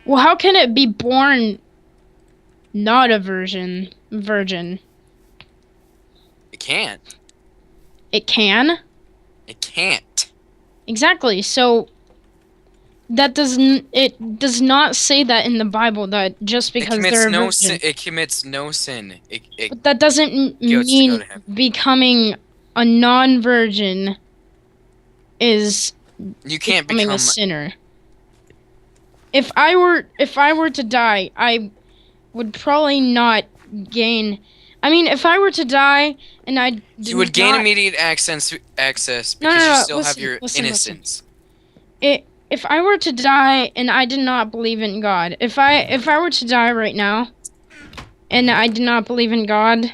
Well, how can it be born not a virgin? It can't. It can? It can't. Exactly. So it does not say that in the Bible that just because they're a virgin. It commits no sin. But that doesn't gets to go mean to heaven. becoming a non-virgin is You can't becoming become a sinner. If I were to die, I would probably not gain. I mean, if I were to die and I did You would gain not, immediate access because No, you no, still have listen, your listen. innocence. If I were to die and I did not believe in God, if I were to die right now and I did not believe in God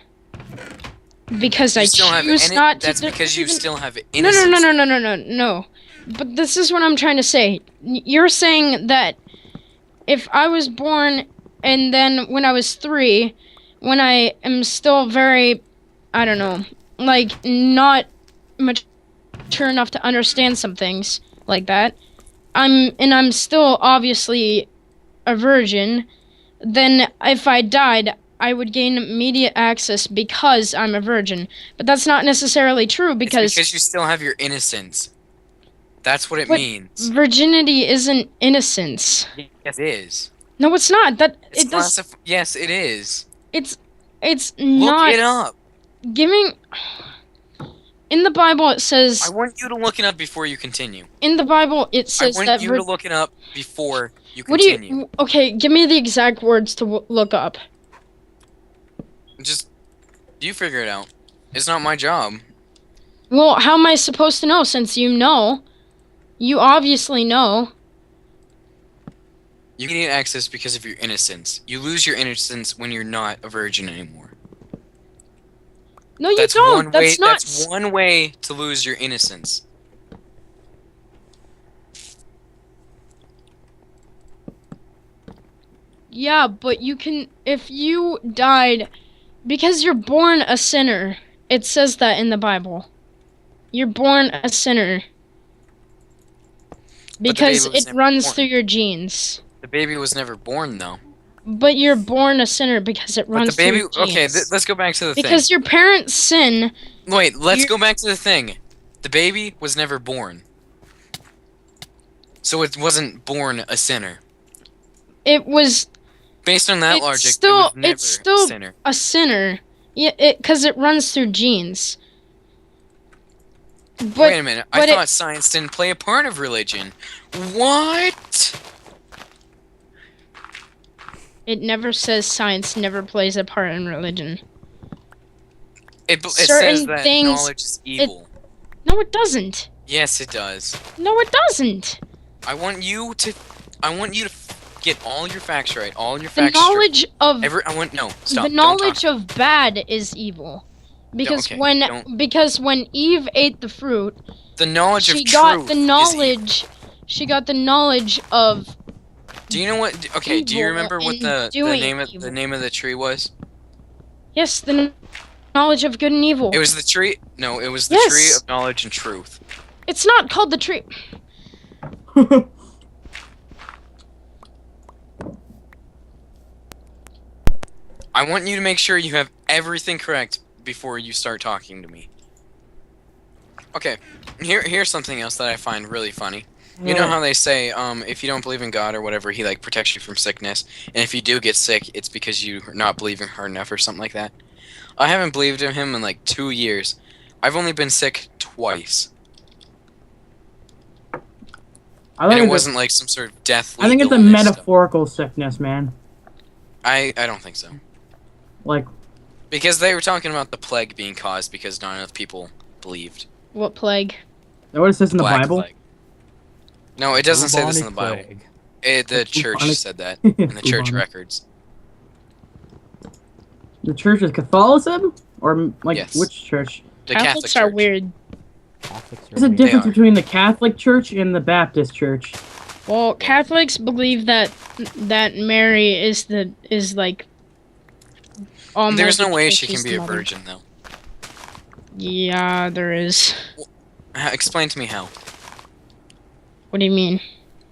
because I choose not to, that's because you still have innocence. No. But this is what I'm trying to say. You're saying that if I was born and then when I was 3, when I am still very, I don't know, like not mature enough to understand some things like that, I'm still obviously a virgin, then if I died, I would gain immediate access because I'm a virgin. But that's not necessarily true because... It's because you still have your innocence. That's what it means. Virginity isn't innocence. Yes, it is. No, it's not. Yes, it is. It's not... Look it up. In the Bible, it says... I want you to look it up before you continue. In the Bible, it says that... I want you to look it up before you continue. Okay, give me the exact words to look up. Just... You figure it out. It's not my job. Well, how am I supposed to know since you know? You obviously know. You need access because of your innocence. You lose your innocence when you're not a virgin anymore. No, you don't. That's one way to lose your innocence. Yeah, but you can... If you died... Because you're born a sinner. It says that in the Bible. You're born a sinner. Because it runs through your genes. The baby was never born, though. But you're born a sinner because it runs through your genes. Okay, let's go back to the thing. Because your parents sin... Wait, let's go back to the thing. The baby was never born. So it wasn't born a sinner. It was... Based on that logic, it's still a sinner. Yeah, because it runs through genes. But, wait a minute, I thought science didn't play a part of religion. What? It never says science never plays a part in religion. It says that knowledge is evil. No, it doesn't. Yes, it does. No, it doesn't. I want you to get all your facts right. All your facts straight. Stop. The knowledge of bad is evil. Because when Eve ate the fruit, the knowledge of truth she got the knowledge of... Do you know what... Okay, do you remember what the name of the tree was? Yes, the knowledge of good and evil. It was the tree... No, it was the tree of knowledge and truth. It's not called the tree... I want you to make sure you have everything correct before you start talking to me. Okay, here's something else that I find really funny. You know how they say, if you don't believe in God or whatever, he, like, protects you from sickness, and if you do get sick, it's because you're not believing hard enough or something like that? I haven't believed in him in, like, 2 years. I've only been sick twice. And it wasn't, like, some sort of deathly I think it's a metaphorical sickness, man. I don't think so. Like... Because they were talking about the plague being caused because not enough people believed. What plague? Is that what it says in the Bible? Plague. No, it doesn't say this in the Bible. The church said that in the church records. The church is Catholicism? Or, like, yes. Which church? The Catholic Catholics are weird. There's a difference between the Catholic Church and the Baptist Church. Well, Catholics believe that Mary is like... There's no way she can be a virgin, though. Yeah, there is. Well, explain to me how. What do you mean?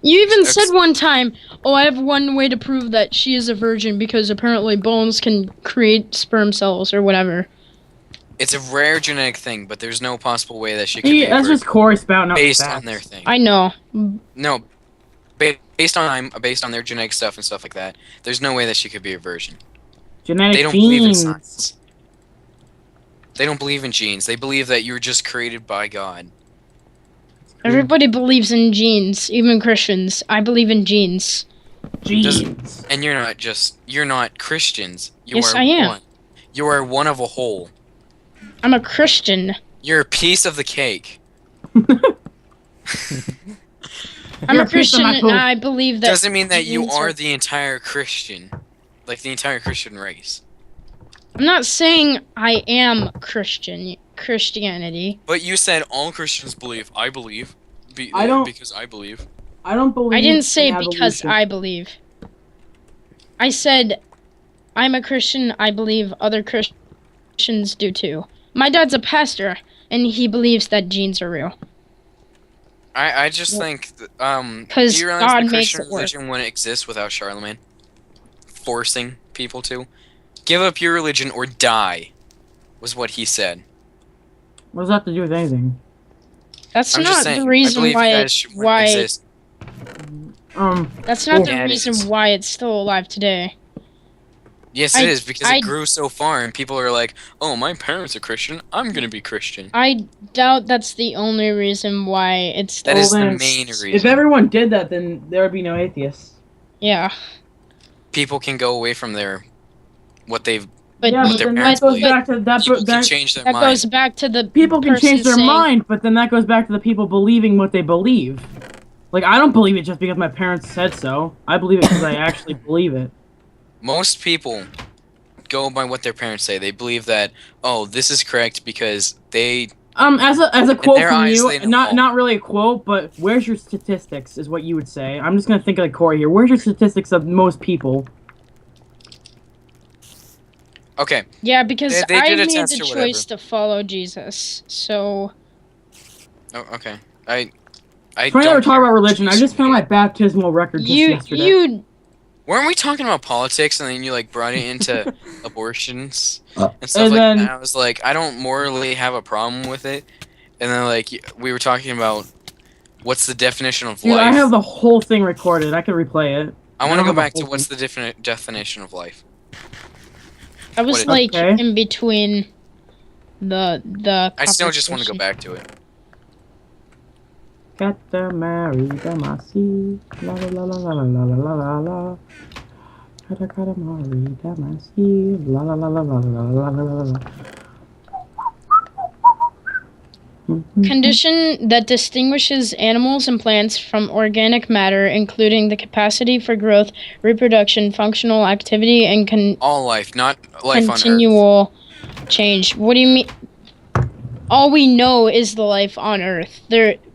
You even said one time, "Oh, I have one way to prove that she is a virgin because apparently bones can create sperm cells or whatever." It's a rare genetic thing, but there's no possible way that she could be a That's virgin just Corey spouting out based facts. on their thing. I know. No, based on their genetic stuff and stuff like that. There's no way that she could be a virgin. Genetic They don't genes. believe in science. They don't believe in genes. They believe that you're just created by God. Everybody believes in genes, even Christians. I believe in genes. Genes. And you're not Christians. Yes, I am. One. You are one of a whole. I'm a Christian. You're a piece of the cake. I'm a Christian, and I believe that. Doesn't mean that you are the entire Christian, like the entire Christian race. I'm not saying I am Christianity. But you said all Christians believe. I believe. I don't. Because I believe. I don't believe. I didn't say because I believe. I said I'm a Christian. I believe other Christians do too. My dad's a pastor, and he believes that genes are real. I just think do because you realize God the makes Christian it work. religion wouldn't exist without Charlemagne forcing people to give up your religion or die, was what he said. What does that have to do with anything? That's I'm just not saying, the reason I believe why. you guys wouldn't exist. That's not the Yeah, it reason is. why it's still alive today. Yes, it is, because it grew so far, and people are like, "Oh, my parents are Christian. I'm gonna be Christian." I doubt that's the only reason why it's still. That is the main reason. If everyone did that, then there would be no atheists. Yeah. People can go away from what they've. But yeah, but their then that parents goes believe. back to that. People can change their that mind. goes back to the People can person change their saying, mind, but then that goes back to the people believing what they believe. Like, I don't believe it just because my parents said so. I believe it because I actually believe it. Most people go by what their parents say. They believe that, oh, this is correct because they. As a quote their from eyes, you, they know all. not really a quote, but where's your statistics is what you would say. I'm just gonna think like Corey here. Where's your statistics of most people? Okay. Yeah, because They I did a made test the or choice to follow Jesus. So. Oh, okay. I Trying don't to talk care about religion. I what just you found my made. baptismal record just yesterday. Weren't we talking about politics and then you like brought it into abortions and stuff and like then, that? I was like, I don't morally have a problem with it. And then like we were talking about what's the definition of dude, life. I have the whole thing recorded. I could replay it. I want to go have the back to whole what's thing. the definition of life. I was What like Okay. in between the. I still just want to go back to it. Cata marida masi, la la la la la la la la la. Cata marida masi, la la la la la la la la la. Condition that distinguishes animals and plants from organic matter, including the capacity for growth, reproduction, functional activity, and All life, not life on Earth. continual change. What do you mean? All we know is the life on Earth.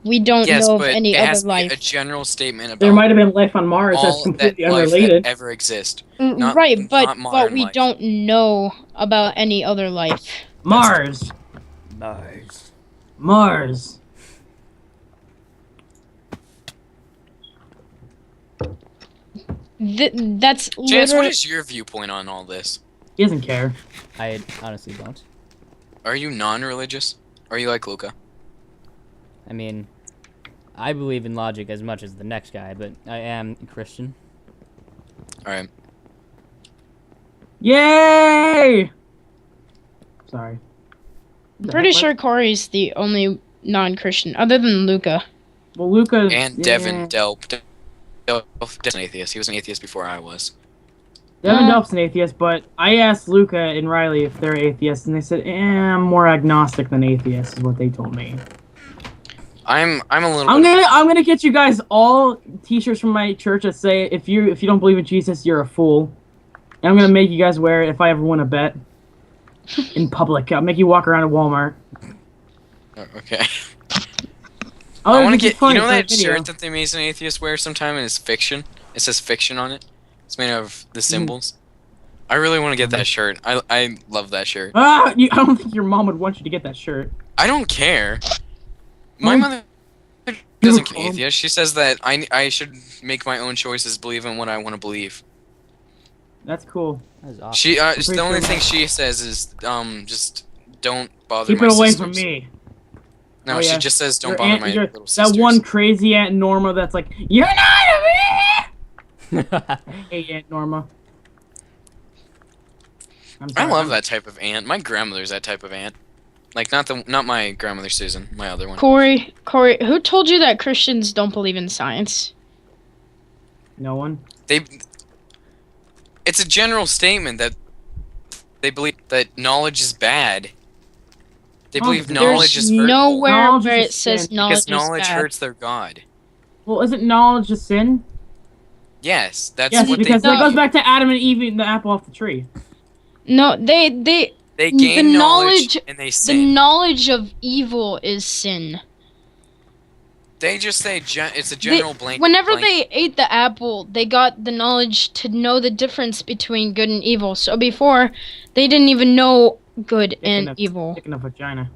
We don't Yes, know of but any it other has to be life. a general statement about There might have been life on Mars that's all completely that life unrelated. that ever exist. Right, not but modern we life. don't know about any other life. Mars. Nice. Mars. That's Chance, literally. what is your viewpoint on all this? He doesn't care. I honestly don't. Are you non-religious? Or are you like Luca? I mean, I believe in logic as much as the next guy, but I am a Christian. Alright. Yay! Sorry. Pretty sure Corey's the only non-Christian, other than Luca. Well, Luca And Devin Delp. Delp's an atheist. He was an atheist before I was. Devin Delp's an atheist, but I asked Luca and Riley if they're atheists, and they said, I'm more agnostic than atheist, is what they told me. I'm a little. I'm gonna get you guys all T-shirts from my church that say if you don't believe in Jesus, you're a fool. And I'm gonna make you guys wear it if I ever win a bet in public. I'll make you walk around at Walmart. Okay. Oh, I want to this is get. funny You know for a that video. shirt that the Mason atheist wear sometime, and it's fiction. It says fiction on it. It's made of the symbols. I really want to get that shirt. I love that shirt. I don't think your mom would want you to get that shirt. I don't care. My mother Just doesn't get atheist. She says that I should make my own choices, believe in what I want to believe. That's cool. That is awesome. She pretty the only sure- thing she says is just don't bother Keep my it away sisters. from me. No, Oh, she yeah. just says don't Your bother aunt- my your- little sisters. That one crazy Aunt Norma that's like, you're not a me! Hey, Aunt Norma. I'm I sorry, love I'm- that type of aunt. My grandmother's that type of aunt. Like not my grandmother Susan, my other one. Corey, who told you that Christians don't believe in science? No one. It's a general statement that they believe that knowledge is bad. They believe there's knowledge is hurtful. nowhere Knowledge where is it says sin, knowledge because knowledge is bad. hurts their god. Well, isn't knowledge a sin? Yes, that's Yes, what because they that do. goes back to Adam and Eve eating the apple off the tree. No, they They the gain knowledge knowledge- and they the sin. knowledge of evil is sin. They just say it's a general blanket. Whenever they ate the apple, they got the knowledge to know the difference between good and evil. So before, they didn't even know good and evil. Dick in a vagina.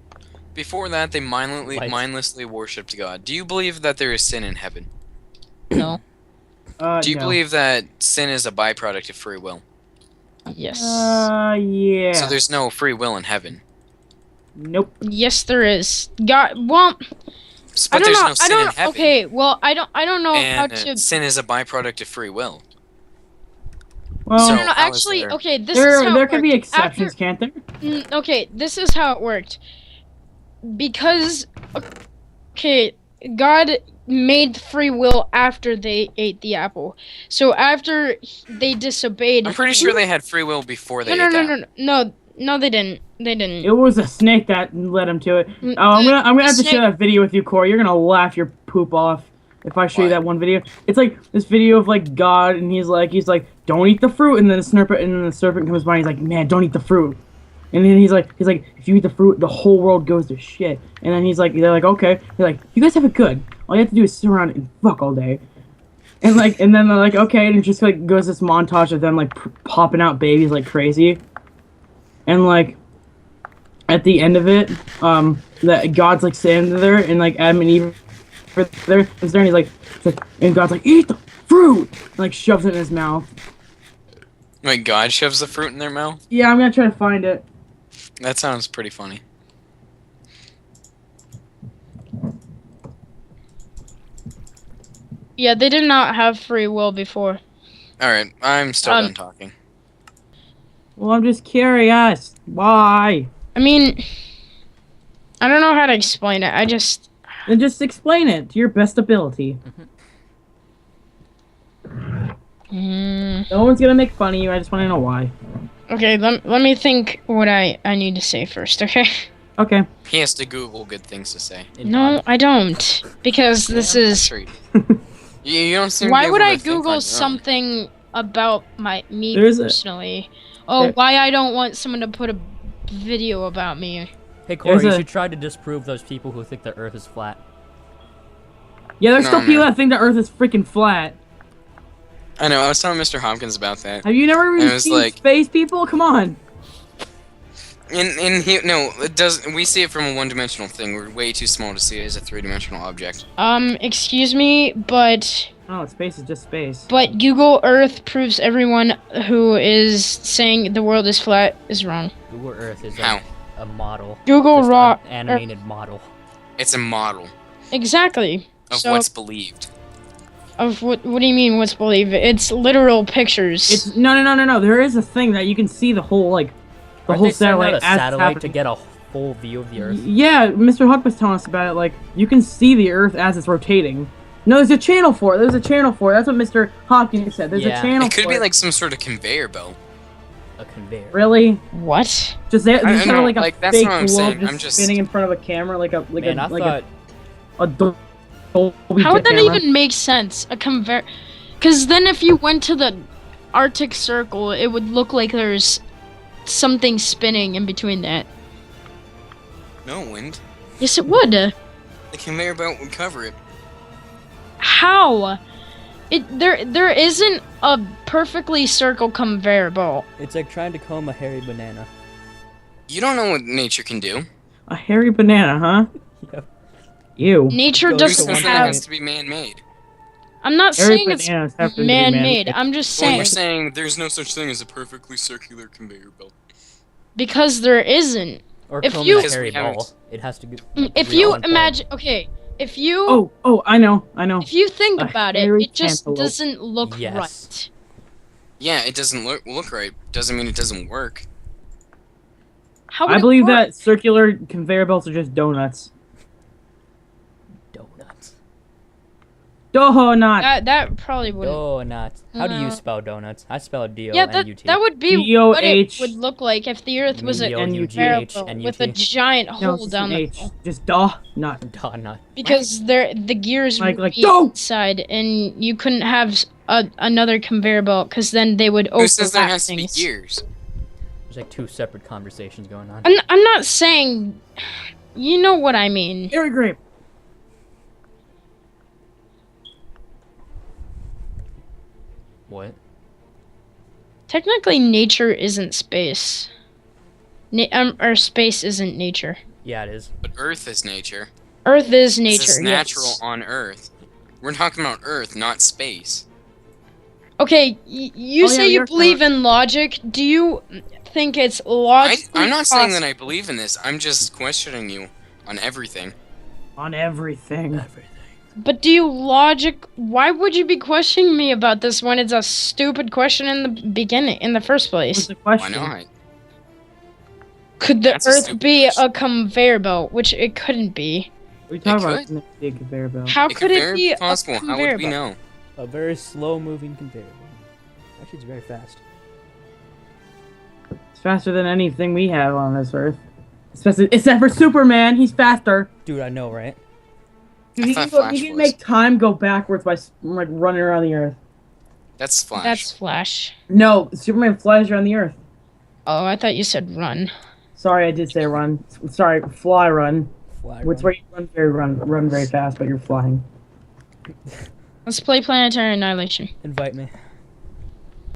Before that, they Right. mindlessly worshipped God. Do you believe that there is sin in heaven? No. Do you No. believe that sin is a byproduct of free will? Yes. Yeah. So there's no free will in heaven. Nope. Yes, there is. God. Well, I But don't there's know. no sin in heaven. Okay. Well, I don't know how And to. sin is a byproduct of free will. Well, So- No, how is actually, there- okay. This is how there it can be worked. exceptions, can't there? Okay, this is how it worked. Because, okay, God made free will after they ate the apple. So after they disobeyed. I'm pretty sure they had free will before they No, ate no, that. no, no, no, no, they didn't. They didn't. It was a snake that led him to it. Mm, Oh, I'm gonna have to snake- share that video with you, Corey. You're gonna laugh your poop off if I show you Why? that one video. It's like this video of like God, and he's like, don't eat the fruit, and then the serpent comes by, and he's like, man, don't eat the fruit. And then he's like, if you eat the fruit, the whole world goes to shit. And then they're like, okay. They're like, you guys have it good. All you have to do is sit around and fuck all day. And and then they're like, okay, and it just like goes this montage of them like popping out babies like crazy. And like, at the end of it, that God's like standing there, and like Adam and Eve are there, and he's like, and God's like, eat the fruit, and like shoves it in his mouth. Wait, God shoves the fruit in their mouth? Yeah, I'm gonna try to find it. That sounds pretty funny. Yeah, they did not have free will before. Alright, I'm still done talking. Well, I'm just curious. Why? I mean, I don't know how to explain it. Then just explain it to your best ability. No one's gonna make fun of you. I just want to know why. Okay, let me think what I need to say first, okay? Okay. He has to Google good things to say. No, I don't. Because this is... Sure. You don't seem to be Why able would to I think on your Google own. something about me There's a- personally? Oh, there- why I don't want someone to put a video about me. Hey Corey, There's you a- should try to disprove those people who think the Earth is flat. Yeah, there's No, still people man. that think the Earth is freaking flat. I know, I was telling Mr. Hopkins about that. Have you never And even it was seen like- space people? Come on. It does. We see it from a one-dimensional thing. We're way too small to see it as a three-dimensional object. Excuse me, but Oh, space is just space. Google Earth proves everyone who is saying the world is flat is wrong. Google Earth is How? like a model. Google Just Raw an animated model. It's a model exactly. of So what's believed. of what do you mean what's believed? It's literal pictures. It's no. There is a thing that you can see the whole like the Aren't whole they sending satellite out as a it's satellite to happening. get a full view of the Earth? Yeah, Mr. Huck was telling us about it. Like you can see the Earth as it's rotating. No, there's a channel for it. There's a channel for it. That's what Mr. Hopkins said. There's Yeah. a channel. It could for be it. like some sort of conveyor belt. A conveyor. Really? what? Just there, I there's kind know, of like a like, that's fake what I'm globe saying. just I'm just- spinning in front of a camera, like a Man, I like thought a Dolby How would that camera. even make sense? A conveyor? Because then if you went to the Arctic Circle, it would look like there's something spinning in between that. No, wind. Yes, it would. The conveyor belt would cover it. How? There isn't a perfectly circle conveyor belt. it's like trying to comb a hairy banana. You don't know what nature can do. A hairy banana, huh? Yep. Ew. Nature Goes Who doesn't says one that it have. has to be man-made? I'm not Every saying it's bananas have to be man-made. I'm just Well, saying you're saying there's no such thing as a perfectly circular conveyor belt. because there isn't. Or If comb you- a Because hairy we haven't- ball. It has to. If reach you one point. imagine, okay, if you Oh, I know. if you think A about it, hairy it just cantaloupe. doesn't look Yes. right. Yeah, it doesn't look right. Doesn't mean it doesn't work. How would I it believe work? that circular conveyor belts are just donuts. Donuts. Donut. That probably wouldn't. Donuts. How do you Well- spell donuts? I spell Yeah, D-O-N-U-T. that would be D-O-H. what it would look like if the Earth was a conveyor belt with a giant No, hole it's just down an the H. middle. Just donut. Donut. Because the gears Like- would like, be don't! inside, and you couldn't have another conveyor belt because then they would Who says there overlap has to be things. gears? There's like two separate conversations going on. I'm not saying. You know what I mean. Cherry grape. What? Technically, nature isn't space. Or space isn't nature. Yeah, it is. But Earth is nature. Earth is This nature. is natural yes. on Earth. We're talking about Earth, not space. Okay, you Oh, say yeah, you you're believe in logic. Do you think it's logically I'm not saying that possible? I believe in this. I'm just questioning you on everything. On everything. Everything. But do you logic? Why would you be questioning me about this when it's a stupid question in the beginning, in the first What's place? the Why question? not? Could the That's a Earth stupid be question. a conveyor belt? Which it couldn't be. We talk It about could. it's a big conveyor belt. How It could could it very be be a possible. How conveyor would we belt? know? A very slow-moving conveyor belt. Actually, it's very fast. It's faster than anything we have on this Earth. Especially, except for Superman, he's faster. Dude, I know, right? Dude, I he thought can, Flash he can was. make time go backwards by like running around the Earth. That's Flash. That's Flash. No, Superman flies around the Earth. Oh, I thought you said run. Sorry, I did say run. Sorry, fly run. Fly Which run. where you run very fast, but you're flying. Let's play Planetary Annihilation. Invite me.